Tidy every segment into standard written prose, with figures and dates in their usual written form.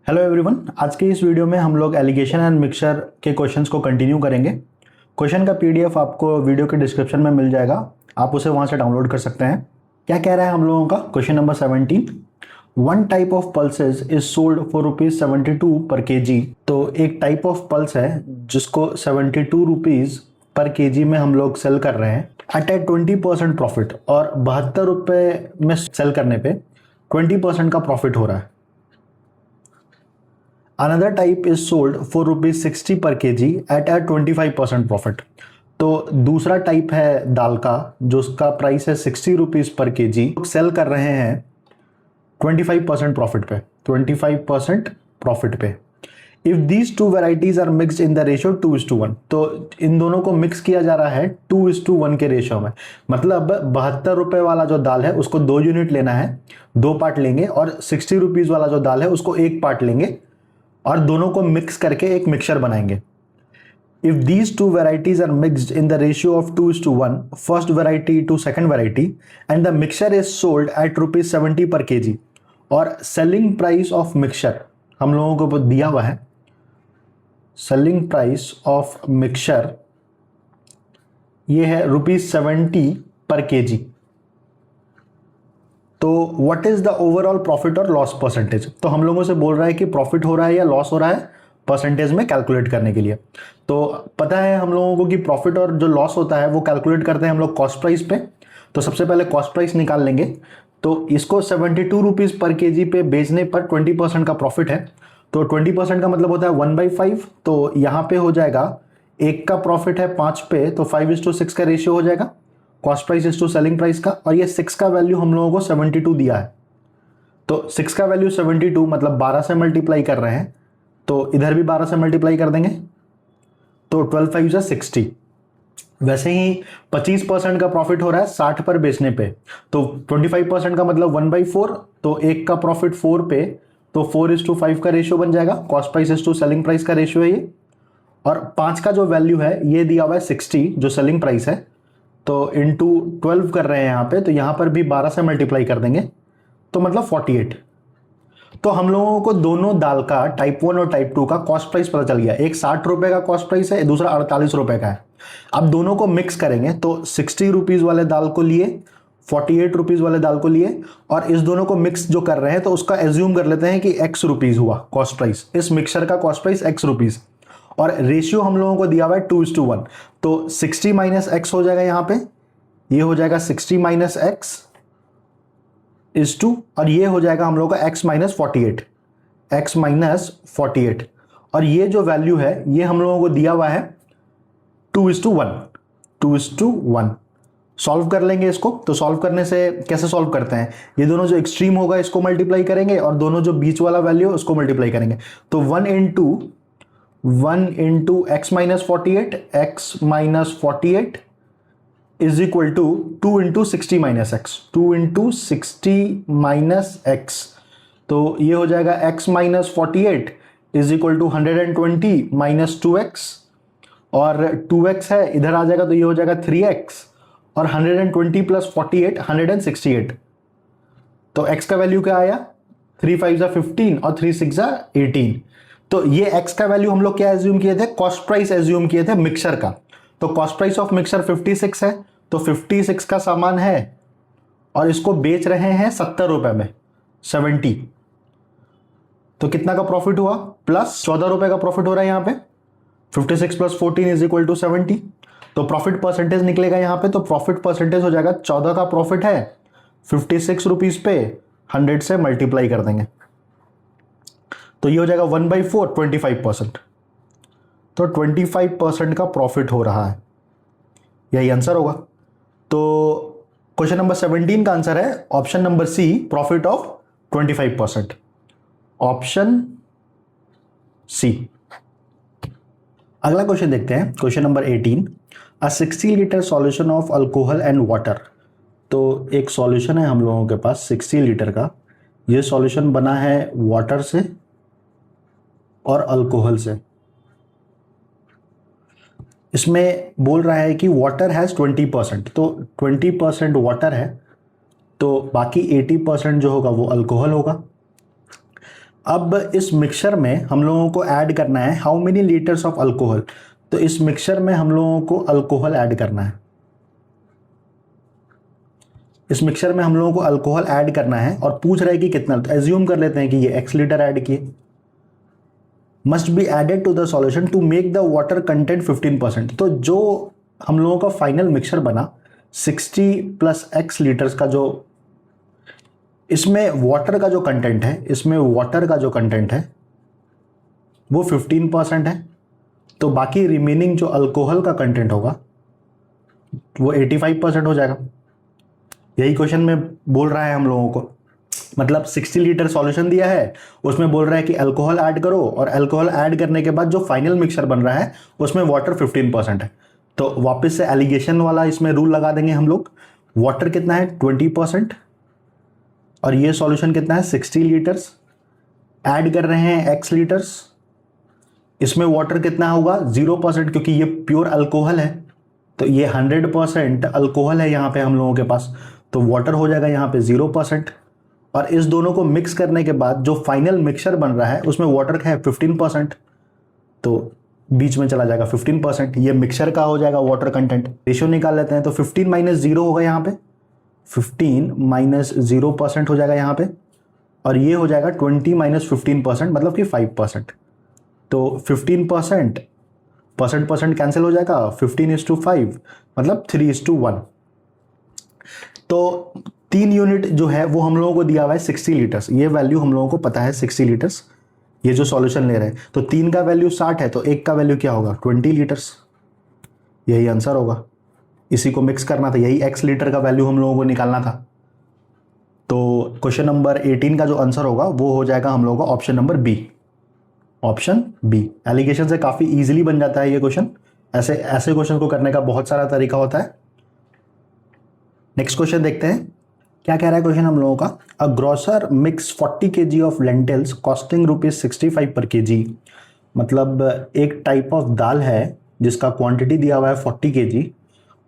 Hello everyone, आज के इस वीडियो में हम लोग एलिगेशन एंड मिक्सचर के क्वेश्चंस को कंटिन्यू करेंगे। क्वेश्चन का पीडीएफ आपको वीडियो के डिस्क्रिप्शन में मिल जाएगा, आप उसे वहां से डाउनलोड कर सकते हैं। क्या कह रहा है हम लोगों का question number 17, one type of pulses is sold for ₹72 पर केजी। तो एक टाइप ऑफ पल्स है जिसको 72 रुपीज पर केजी में हम लोग सेल कर रहे हैं एट ए 20% प्रॉफिट, और 72 रुपये में सेल करने पे 20% का प्रॉफिट हो रहा है। Another type is sold for ₹60 per kg at a 25% profit। तो दूसरा टाइप है दाल का जो उसका प्राइस है ₹60 पर केजी, सेल कर रहे हैं 25% प्रॉफिट पे, 25% प्रॉफिट पे। If these two varieties are mixed in the ratio 2:1, तो इन दोनों को मिक्स किया जा रहा है 2:1 के रेशियो में। मतलब 72 रुपए वाला जो दाल है उसको 2 यूनिट लेना है, 2 पार्ट लेंगे, और 60 रुपीज वाला जो दाल है उसको 1 पार्ट लेंगे और दोनों को मिक्स करके एक मिक्सचर बनाएंगे। If these two varieties are mixed in the ratio of 2:1, first variety to second variety, and the mixture is sold at ₹70 per KG, और सेलिंग प्राइस ऑफ मिक्सचर हम लोगों को दिया हुआ है, सेलिंग प्राइस ऑफ मिक्सचर ये है ₹70 per KG. तो what is the overall profit और लॉस परसेंटेज? तो हम लोगों से बोल रहा है कि प्रॉफिट हो रहा है या लॉस हो रहा है परसेंटेज में कैलकुलेट करने के लिए। तो पता है हम लोगों को कि प्रॉफिट और जो लॉस होता है वो कैलकुलेट करते हैं हम लोग कॉस्ट प्राइस पे। तो सबसे पहले कॉस्ट प्राइस निकाल लेंगे। तो इसको 72 रुपीज पर केजी पे बेचने पर 20% का प्रॉफिट है। तो 20% का मतलब होता है 1/5। तो यहाँ पे हो जाएगा, एक का प्रॉफिट है 5 पे, तो 5:6 का रेशियो हो जाएगा cost price is to selling price का। और ये 6 का वैल्यू हम लोगों को 72 दिया है। तो 6 का वैल्यू 72 मतलब 12 से मल्टीप्लाई कर रहे हैं, तो इधर भी 12 से मल्टीप्लाई कर देंगे, तो 12×5 = 60। वैसे ही 25% का प्रॉफिट हो रहा है 60 पर बेचने पे, तो 25% का मतलब 1/4, तो एक का प्रॉफिट 4 पे, तो 4:5 का रेशियो बन जाएगा, cost price is to selling price का रेशियो है ये। और 5 का जो वैल्यू है ये दिया हुआ है 60 जो सेलिंग प्राइस है, तो इंटू 12 कर रहे हैं यहाँ पे, तो यहाँ पर भी 12 से मल्टीप्लाई कर देंगे, तो मतलब 48। तो हम लोगों को दोनों दाल का टाइप 1 और टाइप 2 का कॉस्ट प्राइस पता चल गया। एक 60 रुपए का कॉस्ट प्राइस है, दूसरा 48 रुपए का है। अब दोनों को मिक्स करेंगे तो 60 रुपीज वाले दाल को लिए, 48 रुपीज वाले दाल को लिए, और इस दोनों को मिक्स जो कर रहे हैं तो उसका एज्यूम कर लेते हैं कि X रुपीज हुआ कॉस्ट प्राइस, इस मिक्सचर का कॉस्ट प्राइस X रुपीज, और रेशियो हम लोगों को दिया हुआ है 2:1। तो 60 - X हो जाएगा, यहाँ पे ये हो जाएगा 60 - X इज टू, और ये हो जाएगा हम लोगों का X - 48, X - 48। और ये जो वैल्यू है ये हम लोगों को दिया हुआ है 2:1, 2:1। सॉल्व कर लेंगे इसको। तो सॉल्व करने से कैसे सॉल्व करते हैं, ये दोनों जो एक्सट्रीम होगा इसको मल्टीप्लाई करेंगे और दोनों जो बीच वाला वैल्यू है उसको मल्टीप्लाई करेंगे। तो 1 into X - 48, X - 48 is equal to 2 into 60 - X, 2 into 60 - X। तो ये हो जाएगा X - 48 is equal to 120 - 2X, और 2X है इधर आ जाएगा तो ये हो जाएगा 3X, और 120 + 48 168। तो X का वैल्यू क्या आया, 3×5 = 15 और 3×6 = 18। तो ये X का वैल्यू हम लोग क्या एज्यूम किए थे, कॉस्ट प्राइस एज्यूम किए थे मिक्सचर का। तो कॉस्ट प्राइस ऑफ मिक्सचर 56 है, तो 56 का सामान है और इसको बेच रहे हैं 70 रुपए में, 70। तो कितना का प्रॉफिट हुआ, प्लस 14 रुपए का प्रॉफिट हो रहा है यहाँ पे। 56 + 14 = 70। तो प्रॉफिट परसेंटेज निकलेगा यहाँ पे, तो प्रॉफिट परसेंटेज हो जाएगा 14 का प्रॉफिट है 56 रुपीज पे, 100 से मल्टीप्लाई कर देंगे, तो ये हो जाएगा 1/4, 25%। तो 25% का प्रॉफिट हो रहा है, यही आंसर होगा। तो क्वेश्चन नंबर 17 का आंसर है option number C, profit of 25%, option C. अगला क्वेश्चन देखते हैं, question number 18, a 60 litre solution of alcohol and water. तो एक सॉल्यूशन है हम लोगों के पास 60 लीटर का, ये सॉल्यूशन बना है वाटर से और अल्कोहल से। इसमें बोल रहा है कि वाटर हैज़ 20%, तो 20% वाटर है, तो बाकी 80% जो होगा वो अल्कोहल होगा। अब इस मिक्सचर में हम लोगों को ऐड करना है how many litres of alcohol. तो इस मिक्सचर में हम लोगों को अल्कोहल ऐड करना है, इस मिक्सचर में हम लोगों को अल्कोहल ऐड करना है और पूछ रहा है कि कितना। तो एज्यूम कर लेते हैं कि ये x लीटर ऐड किए। Must be added to the solution to make the water content 15%। तो जो हम लोगों का फाइनल मिक्सचर बना 60 प्लस x लीटर्स का, जो इसमें वाटर का जो कंटेंट है, इसमें वाटर का जो कंटेंट है वो 15% है। तो बाकी रिमेनिंग जो अल्कोहल का कंटेंट होगा वो 85% हो जाएगा। यही क्वेश्चन में बोल रहा है हम लोगों को, मतलब 60 लीटर सॉल्यूशन दिया है, उसमें बोल रहा है कि अल्कोहल ऐड करो, और अल्कोहल ऐड करने के बाद जो फाइनल मिक्सचर बन रहा है उसमें वाटर 15% है। तो वापस से एलिगेशन वाला इसमें रूल लगा देंगे हम लोग। वाटर कितना है 20%, और ये सॉल्यूशन कितना है 60 लीटर्स, ऐड कर रहे हैं x लीटर्स, इसमें वाटर कितना होगा 0%, क्योंकि ये प्योर अल्कोहल है। तो ये 100% अल्कोहल है यहाँ पे हम लोगों के पास, तो वाटर हो जाएगा यहाँ पे 0%। और इस दोनों को मिक्स करने के बाद जो फाइनल मिक्सचर बन रहा है उसमें वाटर का है 15%, तो बीच में चला जाएगा 15%। ये मिक्सचर का हो जाएगा वाटर कंटेंट। रेशियो निकाल लेते हैं, तो 15 माइनस 0 होगा यहाँ पे, 15 माइनस 0% हो जाएगा यहाँ पे, और ये हो जाएगा 20 माइनस 15%, मतलब कि 5%। तो 15% परसेंट कैंसिल हो जाएगा, 15:5 मतलब 3:1। तो 3 यूनिट जो है वो हम लोगों को दिया हुआ है 60 लीटर्स। ये वैल्यू हम लोगों को पता है 60 लीटर्स, ये जो सॉल्यूशन ले रहे हैं। तो 3 का वैल्यू 60 है, तो 1 का वैल्यू क्या होगा 20 लीटर्स। यही आंसर होगा। इसी को मिक्स करना था, यही x लीटर का वैल्यू हम लोगों को निकालना था। तो क्वेश्चन नंबर 18 का जो आंसर होगा वो हो जाएगा हम लोगों का option number B, option B. Alligation से काफी इजीली बन जाता है ये क्वेश्चन। ऐसे क्वेश्चन को करने का बहुत सारा तरीका होता है। नेक्स्ट क्वेश्चन देखते हैं क्या कह रहा है क्वेश्चन हम लोगों का। A grocer mix 40 kg of lentils costing ₹65 पर kg। मतलब एक टाइप ऑफ दाल है जिसका क्वांटिटी दिया हुआ है 40 kg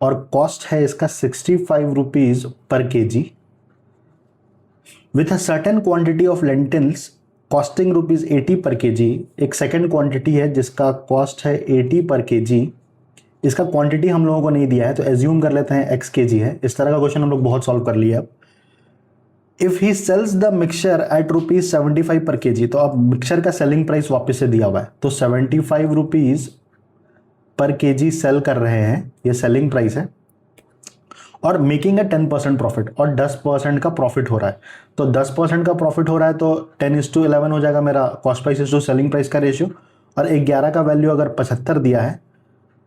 और कॉस्ट है इसका 65 rupees per kg with a certain quantity of lentils costing ₹80 पर kg। एक सेकेंड क्वांटिटी है जिसका कॉस्ट है 80 पर kg। इसका क्वांटिटी हम लोगों को नहीं दिया है, तो एज्यूम कर लेते हैं x kg है। इस तरह का क्वेश्चन हम लोग बहुत सॉल्व कर लिया। If he sells the mixture at ₹75 per kg, तो अब मिक्सचर का सेलिंग प्राइस वापस से दिया हुआ है, तो 75 रुपीज पर kg सेल कर रहे हैं, ये सेलिंग प्राइस है, और मेकिंग अ 10% प्रॉफिट, और 10% का प्रॉफिट हो रहा है। तो 10% का प्रॉफिट हो रहा है तो 10:11 हो जाएगा मेरा cost price is to selling price का रेशियो। और 11 का वैल्यू अगर 75 दिया है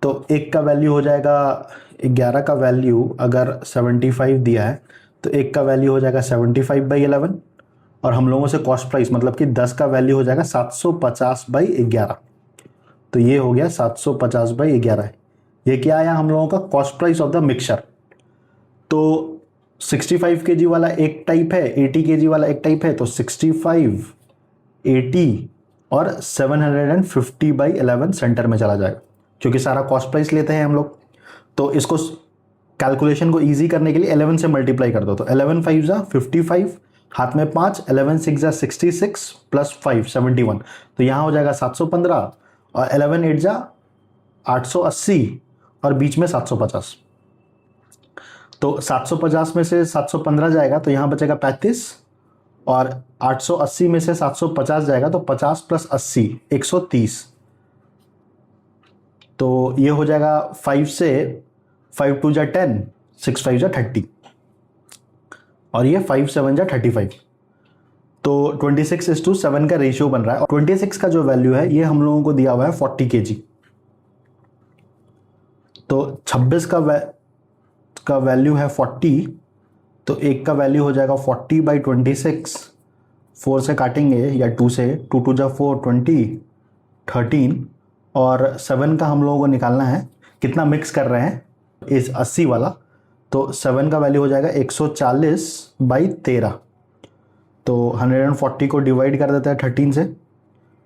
तो 1 का वैल्यू हो जाएगा, 11 का वैल्यू अगर 75 दिया है तो 1 का वैल्यू हो जाएगा 75/11, और हम लोगों से कॉस्ट प्राइस मतलब कि 10 का वैल्यू हो जाएगा 750/11। तो ये हो गया 750/11। ये क्या आया हम लोगों का cost price of the mixture. तो 65 kg वाला एक टाइप है, 80 kg वाला एक टाइप है, तो 65, 80 और 750/11 सेंटर में चला जाएगा, क्योंकि सारा कॉस्ट प्राइस लेते हैं हम लोग। तो इसको कैलकुलेशन को इजी करने के लिए 11 से मल्टीप्लाई कर दो, तो 11 5 जा 55, हाथ में 5, 11 6 जा 66 प्लस 5 71, तो यहाँ हो जाएगा 715, और 11 8 जा 880, और बीच में 750। तो 750 में से 715 जाएगा तो यहाँ बचेगा 35, और 880 में से 750 जाएगा तो 50 प्लस 80 130। तो ये हो जाएगा 5 से 5 2 जा 10, 6 5 जा 30, और ये 5 7 जा 35। तो 26:7 का रेशियो बन रहा है। और 26 का जो वैल्यू है ये हम लोगों को दिया हुआ है 40 kg। तो 26 का वैल्यू है 40, तो 1 का वैल्यू हो जाएगा 40/26। 4 से काटेंगे या 2 से, 2 2 जा 4 20 13, और 7 का हम लोगों को निकालना है कितना मिक्स कर रहे हैं इस 80 वाला। तो 7 का वैल्यू हो जाएगा 140/13। तो 140 को डिवाइड कर देता है 13 से,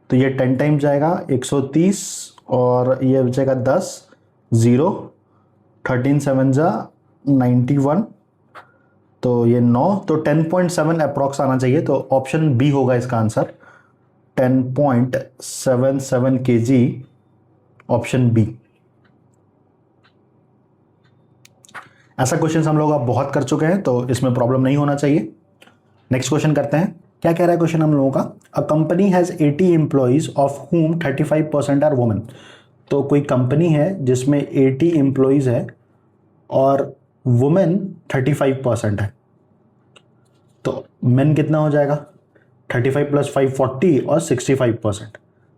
तो ये 10 टाइम जाएगा 130, और ये बचेगा 10 0, 13 7 जा 91, तो ये 9, तो 10.7 अप्रॉक्स आना चाहिए। तो ऑप्शन बी होगा इसका आंसर, 10.77 kg, ऑप्शन बी। ऐसा क्वेश्चन हम लोग अब बहुत कर चुके हैं तो इसमें प्रॉब्लम नहीं होना चाहिए। नेक्स्ट क्वेश्चन करते हैं। क्या कह रहा है क्वेश्चन हम लोगों का? A company has 80 employees of whom 35% are women. तो कोई कंपनी है जिसमें 80 एम्प्लॉइज है और वुमेन 35% है, तो मेन कितना हो जाएगा? 35 प्लस 5 40 और 65%,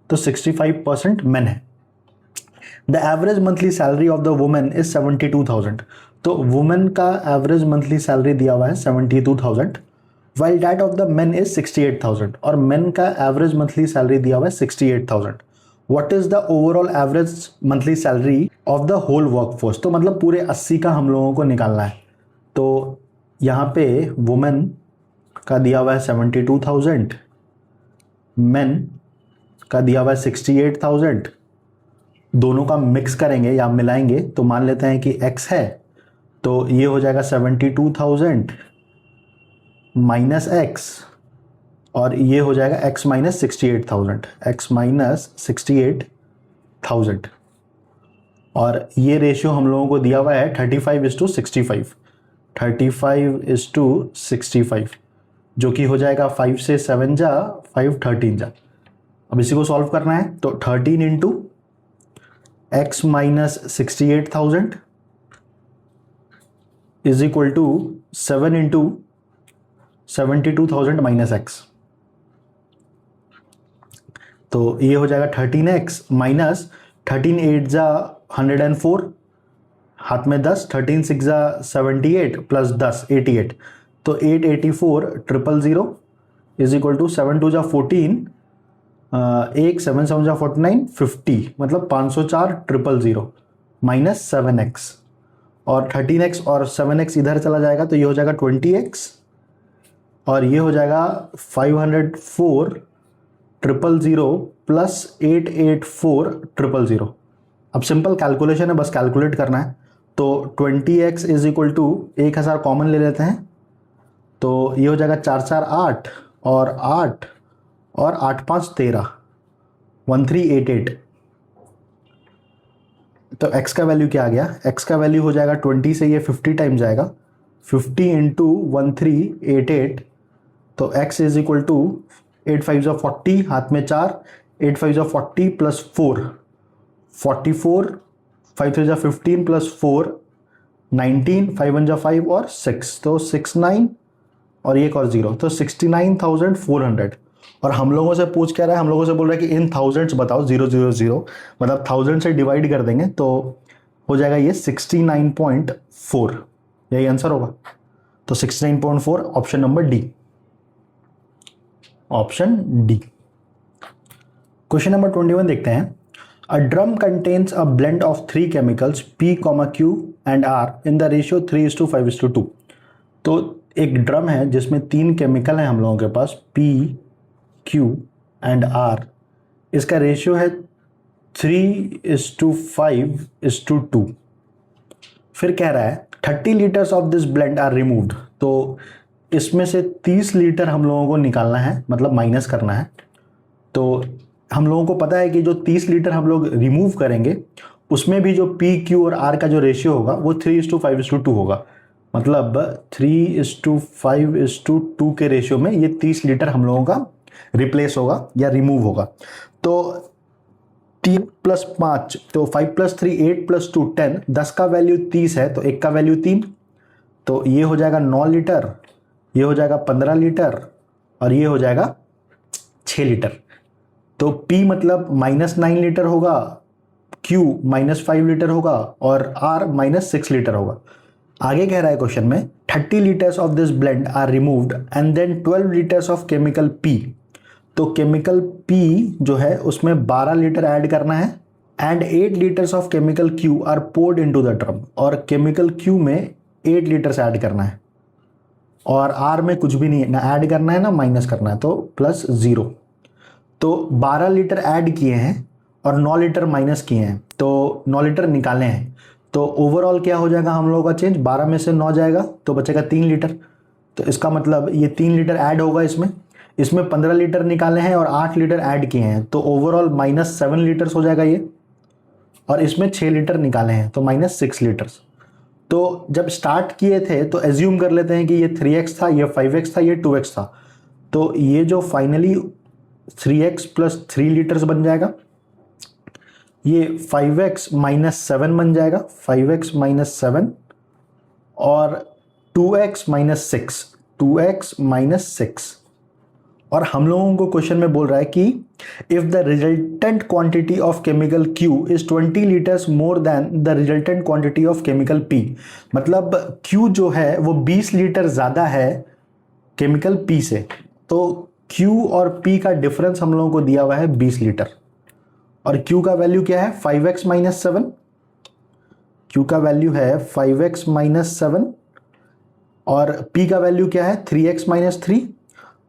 तो 65% मेन है। The average monthly salary of the women is 72,000। तो वुमेन का एवरेज मंथली सैलरी दिया हुआ है 72,000, while that of the main is 68,000, और मेन का एवरेज मंथली सैलरी दिया हुआ है 68,000। What is the overall average monthly salary of the whole workforce? तो मतलब पूरे 80 का हम लोगों को निकालना है। तो यहाँ पे वुमेन का दिया हुआ है 72,000, मेन का दिया हुआ है 68,000, दोनों का मिक्स करेंगे या मिलाएंगे तो मान लेते हैं कि x है, तो ये हो जाएगा 72,000 माइनस x, और ये हो जाएगा x माइनस 68,000, x माइनस 68,000, और ये रेशियो हम लोगों को दिया हुआ है 35:65, 35:65, जो कि हो जाएगा 5 से 7 जा 5 13 जा। अब इसी को सॉल्व करना है, तो 13 into x minus 68,000 is equal to 7 into 72,000 minus x, तो ये हो जाएगा 13x माइनस 13 8 जा 104, हाथ में 10, 13 6 जा 78 प्लस 10 88, तो 884 000 इज इक्वल टू 7 2 जा 14, 1 7 7 जा 49 50, मतलब 504 000 माइनस 7x, और 13x और 7x इधर चला जाएगा तो ये हो जाएगा 20x, और ये हो जाएगा 504 000 प्लस 884 000। अब सिंपल कैलकुलेशन है, बस कैलकुलेट करना है। तो 20x is equal to 1000 common ले लेते हैं, तो ये हो जाएगा 4 4 8 और 8 और 8 5 13, 1388। तो x का वैल्यू क्या आ गया? x का वैल्यू हो जाएगा 20 से ये 50 टाइम जाएगा, 50 इंटू 1388, तो x इज इक्वल टू 8 5 जा 40, हाथ में 4, 8 5 जा 40 प्लस 4 44, 5 3 जा 15 प्लस 4 19, 5 1 जा 5 और 6, तो 69 और एक और 0, तो 69,400। और हम लोगों से पूछ क्या रहा है? हम लोगों से बोल रहा है कि इन थाउजेंड्स बताओ, 000, मतलब 1000 से डिवाइड कर देंगे तो हो जाएगा ये 69.4, यही आंसर होगा। तो 69.4, option number D, option D. Question number 21 देखते हैं। A drum contains a blend of 3 chemicals P, Q and R in the ratio 3:5:2। तो एक ड्रम है जिसमें 3 केमिकल हैं हम लोगों के पास, P, Q एंड R। इसका रेशियो है 3:5:2। फिर कह रहा है 30 litres of this blend are removed. तो इसमें से 30 लीटर हम लोगों को निकालना है, मतलब माइनस करना है। तो हम लोगों को पता है कि जो 30 लीटर हम लोग रिमूव करेंगे उसमें भी जो P, Q और R का जो रेशियो होगा वो 3:5:2 होगा, मतलब 3:5:2 के रेशियो में ये 30 लीटर हम लोगों का रिप्लेस होगा या रिमूव होगा। तो 3 + 5, तो 5 + 3 8 + 2 10, 10 का वैल्यू 30 है तो 1 का वैल्यू 3, तो ये हो जाएगा 9 लीटर, ये हो जाएगा 15 लीटर और ये हो जाएगा 6 लीटर। तो P मतलब -9 लीटर होगा, Q -5 लीटर होगा और R -6 लीटर होगा। आगे कह रहा है क्वेश्चन में 30 litres of this blend are removed and then 12 litres of chemical P। तो केमिकल P जो है उसमें 12 लीटर ऐड करना है and 8 litres of chemical Q are poured into the drum, और केमिकल Q में 8 लीटर्स ऐड करना है और R में कुछ भी नहीं है, ना ऐड करना है ना माइनस करना है, तो +0। तो 12 लीटर ऐड किए हैं और 9 लीटर माइनस किए हैं, तो 9 लीटर निकाले हैं। तो ओवरऑल क्या हो जाएगा हम लोगों का चेंज? 12 में से 9 जाएगा तो बचेगा 3 लीटर। तो इसका मतलब ये 3 लीटर ऐड होगा इसमें, इसमें 15 लीटर निकाले हैं और 8 लीटर ऐड किए हैं, तो ओवरऑल -7 लीटर्स हो जाएगा ये। और इसमें 6 लीटर निकाले हैं तो -6 लीटर्स। तो जब स्टार्ट किए थे तो एज्यूम कर लेते हैं कि ये 3x था, ये 5x था, ये 2x था। तो ये जो फाइनली 3x + 3 लीटर्स बन जाएगा, ये 5x - 7 बन जाएगा, 5x - 7 और 2x - 6, 2x - 6। और हम लोगों को क्वेश्चन में बोल रहा है कि if the resultant quantity of chemical Q is 20 litres more than the resultant quantity of chemical P, मतलब Q जो है वो 20 लीटर ज्यादा है केमिकल P से। तो Q और P का डिफरेंस हम लोगों को दिया हुआ है 20 लीटर, और Q का वैल्यू क्या है 5x - 7, Q का वैल्यू है 5x - 7 और P का वैल्यू क्या है 3x - 3,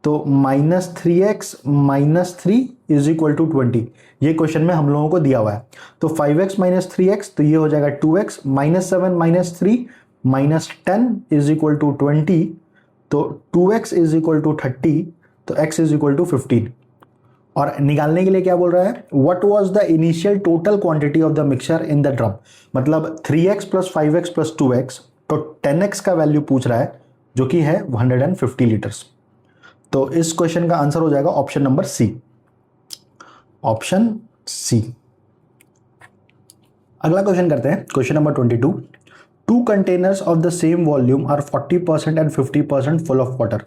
तो -3x - 3 = 20। ये क्वेश्चन में हम लोगों को दिया हुआ है। तो 5x - 3x, तो ये हो जाएगा 2x, -7 - 3 -10 = 20, तो 2x = 30, तो x = 15। और निकालने के लिए क्या बोल रहा है, what was the initial total quantity of the mixture in the drum, मतलब 3x + 5x + 2x, तो 10x का वैल्यू पूछ रहा है जो कि है 150 लीटर्स। तो इस क्वेश्चन का आंसर हो जाएगा option number C, option C. अगला क्वेश्चन करते हैं, question number 22। Two containers of the same volume are 40% and 50% full of water.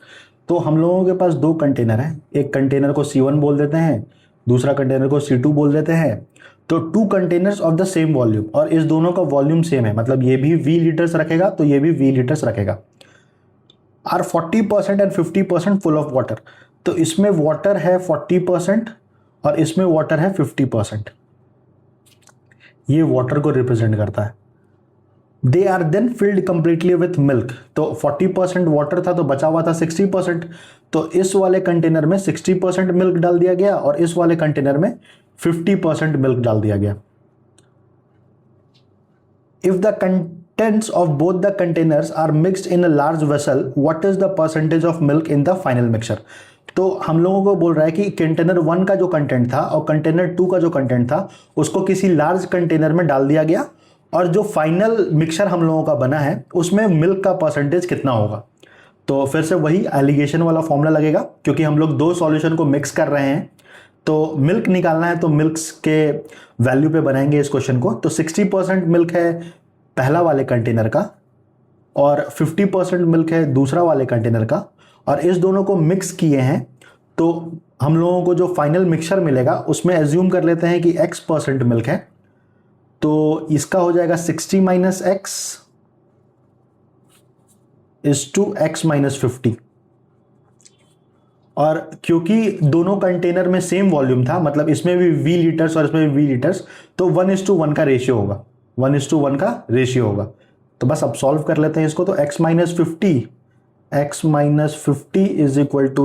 तो हम लोगों के पास दो कंटेनर हैं, एक कंटेनर को C1 बोल देते हैं, दूसरा कंटेनर को C2 बोल देते हैं। तो two containers of the same volume, और इस दोनों का वॉल्यूम सेम है, मतलब ये भी V लीटर्स रखेगा तो ये भी V लीटर्स रखेगा। Are 40% and 50% full of water, तो इसमें वाटर है 40% और इसमें वाटर है 50%। ये वाटर को रिप्रेजेंट करता है। They are then filled completely with milk, तो 40% वाटर था तो बचा हुआ था 60%, तो इस वाले कंटेनर में 60% मिल्क डाल दिया गया और इस वाले कंटेनर में 50% मिल्क डाल दिया गया। If the contents of both the containers are mixed in a large vessel, what is the percentage of milk in the final mixture? तो हम लोगों को बोल रहा है कि कंटेनर 1 का जो कंटेंट था और कंटेनर 2 का जो कंटेंट था उसको किसी लार्ज कंटेनर में डाल दिया गया, और जो फाइनल मिक्सचर हम लोगों का बना है उसमें मिल्क का परसेंटेज कितना होगा। तो फिर से वही एलिगेशन वाला फॉर्मूला लगेगा, क्योंकि हम लोग दो सॉल्यूशन को मिक्स कर रहे हैं तो मिल्क निकालना है, तो मिल्क के वैल्यू पे बनाएंगे इस क्वेश्चन को। तो 60% मिल्क है पहला वाले कंटेनर का और 50% मिल्क है दूसरा वाले कंटेनर का, और इस दोनों को मिक्स किए हैं तो हम लोगों को जो फाइनल मिक्सचर मिलेगा उसमें एज्यूम कर लेते हैं कि x% मिल्क है, तो इसका हो जाएगा 60 - x = x - 50। और क्योंकि दोनों कंटेनर में सेम वॉल्यूम था, मतलब इसमें भी V लीटर्स और इसमें भी V लीटर्स, तो 1:1 का रेशियो होगा, 1:1 का रेशियो होगा। तो बस अब सॉल्व कर लेते हैं इसको। तो x - 50 =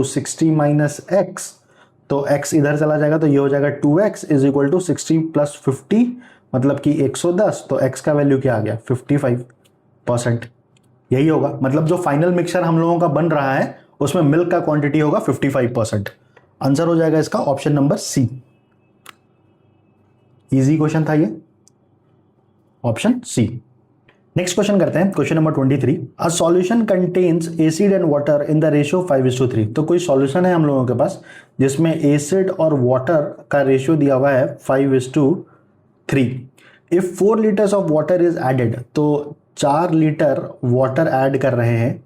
60 - x, तो x इधर चला जाएगा तो ये हो जाएगा 2x = 60 + 50, मतलब कि 110। तो x का वैल्यू क्या आ गया 55%। यही होगा, मतलब जो फाइनल मिक्सचर हम लोगों का बन रहा है उसमें मिल्क का क्वांटिटी होगा 55%। आंसर हो जाएगा इसका option number C. Easy question था ये, ऑप्शन सी। नेक्स्ट क्वेश्चन करते हैं, question number 23। A solution contains acid and water in the ratio 5:3। तो कोई सॉल्यूशन है हम लोगों के पास जिसमें एसिड और वाटर का रेशियो दिया हुआ है 5:3। If 4 litres of water is added, तो 4 लीटर वाटर ऐड कर रहे हैं,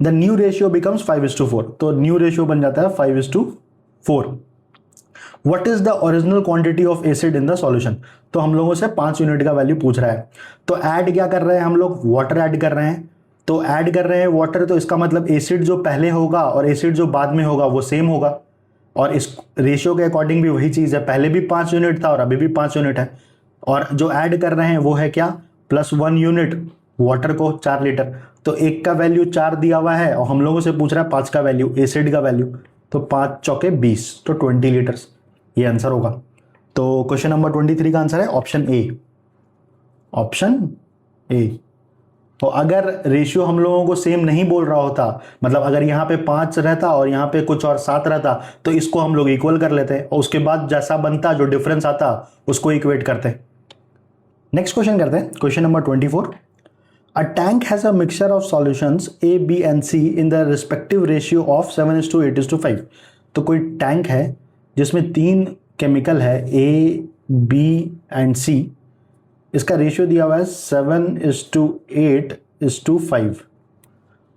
द न्यू रेशियो बिकम्स 5:4, तो न्यू रेशियो बन जाता है 5:4। What is the original quantity of acid in the solution. तो हम लोगों से 5 यूनिट का वैल्यू पूछ रहा है, तो ऐड क्या कर रहे हैं हम लोग, वाटर ऐड कर रहे हैं। तो ऐड कर रहे हैं वाटर, तो इसका मतलब एसिड जो पहले होगा और एसिड जो बाद में होगा वो सेम होगा, और इस रेशियो के अकॉर्डिंग भी वही चीज है, पहले भी 5 यूनिट था और अभी भी 5 यूनिट है। और जो ऐड कर रहे हैं वो है क्या, +1 यूनिट वाटर को 4 लीटर, तो एक का वैल्यू 4 दिया हुआ है और हम लोगों से पूछ रहा है 5 का वैल्यू, एसिड का वैल्यू, तो 5 चौके 20, तो 20 लीटर्स ये आंसर होगा। तो क्वेश्चन नंबर 23 का आंसर है ऑप्शन ए, ऑप्शन ए। तो अगर रेशियो हम लोगों को सेम नहीं बोल रहा होता, मतलब अगर यहाँ पे 5 रहता और यहाँ पे कुछ और 7 रहता, तो इसको हम लोग इक्वल कर लेते और उसके बाद जैसा बनता, जो डिफरेंस आता, उसको इक्वेट करते। नेक्स्ट क्वेश्चन करते हैं, question number 24। A tank has a mixture of solutions A, B and C in the respective ratio of 7:8:5। तो कोई टैंक है जिसमें 3 केमिकल है, ए, बी एंड सी। इसका रेशियो दिया हुआ है 7:8:5।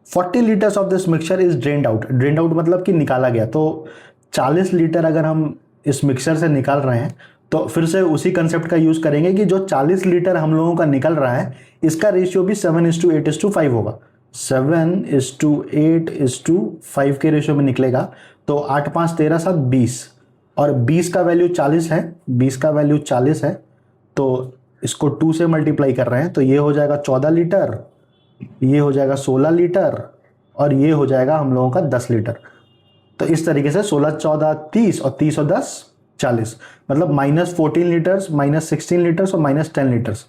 40 litres of this mixture is drained out. Drained out मतलब कि निकाला गया। तो 40 लीटर अगर हम इस मिक्सचर से निकाल रहे हैं, तो फिर से उसी कंसेप्ट का यूज करेंगे कि जो 40 लीटर हम लोगों का निकल रहा है, इसका रेशियो भी 7:8:5 होगा। 7:8:5 के रेशियो में निकलेगा। तो 8 5 13 7 20, और 20 का वैल्यू 40 है, 20 का वैल्यू 40 है। तो इसको 2 से मल्टीप्लाई कर रहे हैं, तो ये हो जाएगा 14 लीटर, ये हो जाएगा 16 लीटर, और ये हो जाएगा हम लोगों का 10 लीटर। तो इस तरीके से 16 14 30 और 30 और 10 40, मतलब -14 लीटर्स, -16 लीटर्स और -10 लीटर्स।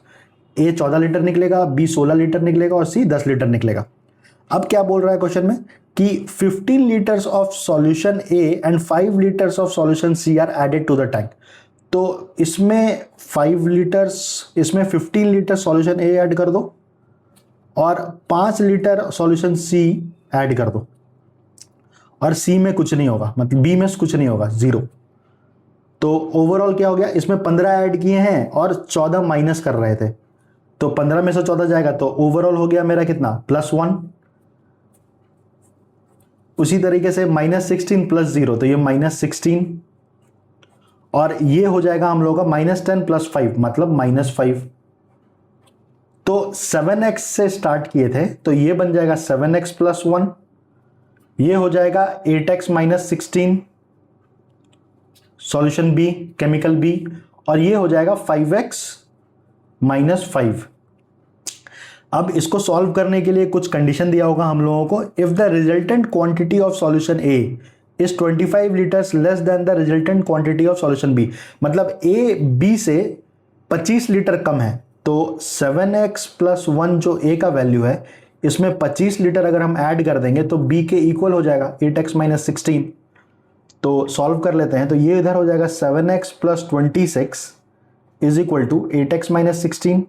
ए 14 लीटर निकलेगा, बी 16 लीटर निकलेगा और सी 10 लीटर निकलेगा। अब क्या बोल रहा है क्वेश्चन में कि 15 litres of solution A and 5 litres of solution C are added to the tank. तो इसमें 5 लीटर्स, इसमें 15 लीटर सॉल्यूशन ए ऐड कर दो और 5 लीटर सॉल्यूशन सी ऐड कर दो, और सी में कुछ नहीं होगा, मतलब बी में कुछ नहीं होगा, 0। तो ओवरऑल क्या हो गया, इसमें 15 ऐड किए हैं और 14 माइनस कर रहे थे, तो 15 में से 14 जाएगा, तो ओवरऑल हो गया मेरा कितना, +1। उसी तरीके से -16 + 0, तो ये -16, और ये हो जाएगा हम लोगों का -10 + 5, मतलब -5। तो 7x से स्टार्ट किए थे, तो ये बन जाएगा 7x + 1, ये हो जाएगा 8x - 16 solution B, chemical B, और ये हो जाएगा 5x - 5। अब इसको सॉल्व करने के लिए कुछ कंडीशन दिया होगा हम लोगों को। If the resultant quantity of solution A is 25 litres less than the resultant quantity of solution B, मतलब ए बी से 25 लीटर कम है, तो 7x + 1 जो ए का वैल्यू है, इसमें 25 लीटर अगर हम ऐड कर देंगे तो बी के इक्वल हो जाएगा 8x - 16। तो सॉल्व कर लेते हैं, तो ये इधर हो जाएगा 7x + 26 is equal to 8x - 16,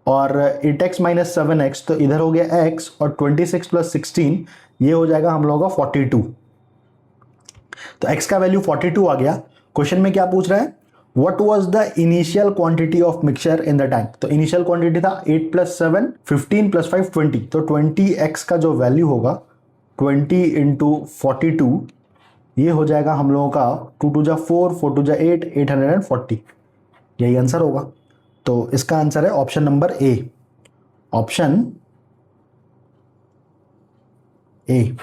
और 8x - 7x, तो इधर हो गया x, और 26 + 16 ये हो जाएगा हम लोगों का 42। तो x का वैल्यू 42 आ गया। क्वेश्चन में क्या पूछ रहा है, what was the initial quantity of mixture in the tank. तो इनिशियल क्वांटिटी था 8 + 7 15 + 5 20, तो 20x का जो वैल्यू होगा 20 × 42, ये हो जाएगा हम लोगों का 2 2 जा 4 4 2 जा 8 840। यही आंसर होगा। तो इसका आंसर है option number A, option A.